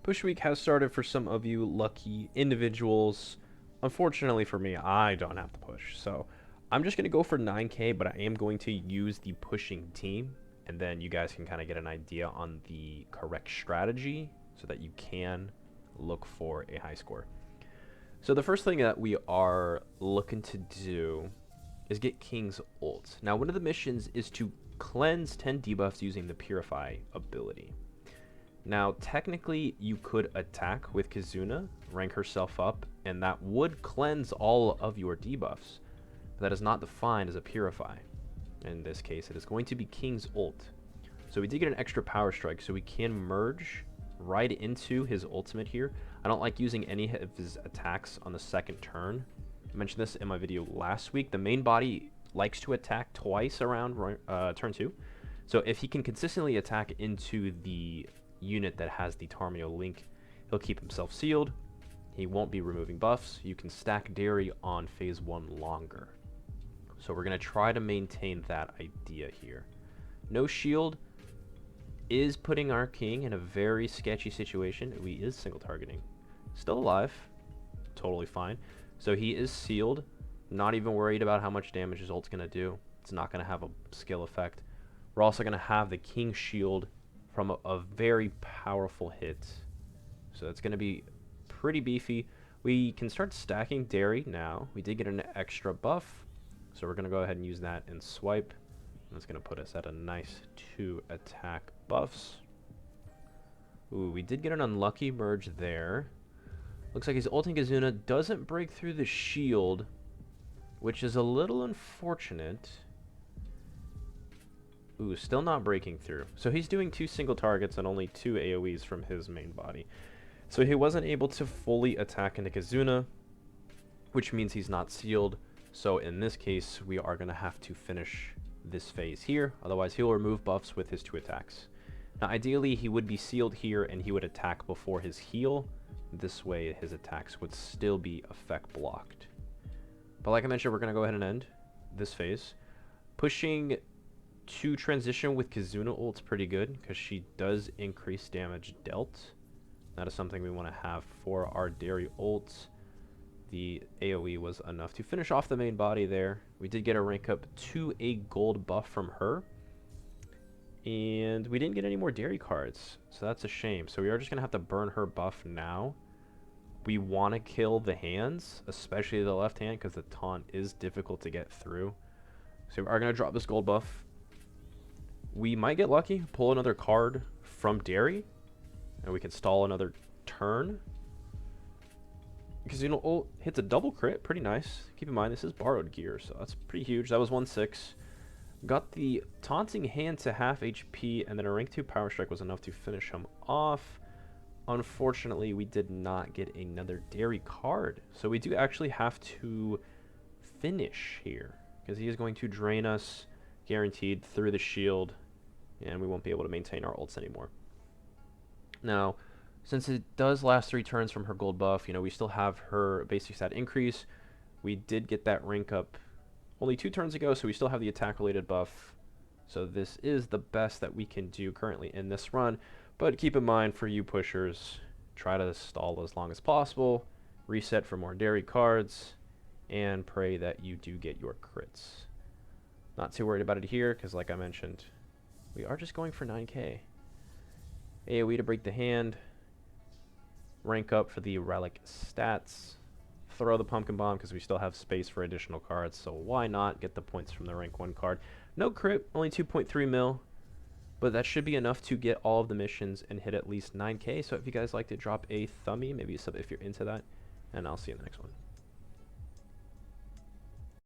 Push week has started for some of you lucky individuals. Unfortunately for me, I don't have to push. So I'm just going to go for 9K, but I am going to use the pushing team. And then you guys can kind of get an idea on the correct strategy so that you can look for a high score. So the first thing that we are looking to do is get King's ult. Now, one of the missions is to cleanse 10 debuffs using the Purify ability. Now, technically, you could attack with Kizuna, rank herself up, and that would cleanse all of your debuffs. But that is not defined as a Purify. In this case, it is going to be King's ult. So we did get an extra power strike, so we can merge right into his ultimate here. I don't like using any of his attacks on the second turn. I mentioned this in my video last week. The main body likes to attack twice around turn 2. So if he can consistently attack into the unit that has the Tarmio link, he'll keep himself sealed. He won't be removing buffs. You can stack Dairy on phase 1 longer. So we're going to try to maintain that idea here. No shield is putting our king in a very sketchy situation. He is single targeting. Still alive. Totally fine. So he is sealed. Not even worried about how much damage his ult's going to do. It's not going to have a skill effect. We're also going to have the king shield from a very powerful hit. So that's going to be pretty beefy. We can start stacking Dairy now. We did get an extra buff. So we're going to go ahead and use that and swipe. That's going to put us at a nice 2 attack buffs. Ooh, we did get an unlucky merge there. Looks like his ulting Kizuna doesn't break through the shield, which is a little unfortunate. Ooh, still not breaking through. So he's doing 2 single targets and only 2 AoEs from his main body. So he wasn't able to fully attack into Kizuna, which means he's not sealed. So in this case, we are going to have to finish this phase here. Otherwise, he'll remove buffs with his 2 attacks. Now, ideally, he would be sealed here and he would attack before his heal. This way, his attacks would still be effect blocked. But like I mentioned, we're going to go ahead and end this phase. Pushing to transition with Kizuna ult's pretty good because she does increase damage dealt. That is something we want to have for our Dairy ult. The AoE was enough to finish off the main body there. We did get a rank up to a gold buff from her. And we didn't get any more Dairy cards, so that's a shame. So we are just going to have to burn her buff now. We want to kill the hands, especially the left hand, because the taunt is difficult to get through. So we are going to drop this gold buff. We might get lucky, pull another card from Dairy, and we can stall another turn. Because, you know, ult hits a double crit, pretty nice. Keep in mind, this is borrowed gear, so that's pretty huge. That was 1-6. Got the taunting hand to half HP, and then a rank 2 power strike was enough to finish him off. Unfortunately, we did not get another Dairy card. So we do actually have to finish here, because he is going to drain us, guaranteed, through the shield, and we won't be able to maintain our ults anymore. Now, since it does last 3 turns from her gold buff, you know, we still have her basic stat increase. We did get that rank up only 2 turns ago, so we still have the attack-related buff. So this is the best that we can do currently in this run. But keep in mind, for you pushers, try to stall as long as possible, reset for more Dairy cards, and pray that you do get your crits. Not too worried about it here, because like I mentioned, we are just going for 9K. AoE to break the hand. Rank up for the relic stats. Throw the pumpkin bomb because we still have space for additional cards, so why not get the points from the rank 1 card. No crit, only 2.3 mil, but that should be enough to get all of the missions and hit at least 9K. So if you guys like to drop a thumbie, maybe sub if you're into that, and I'll see you in the next one.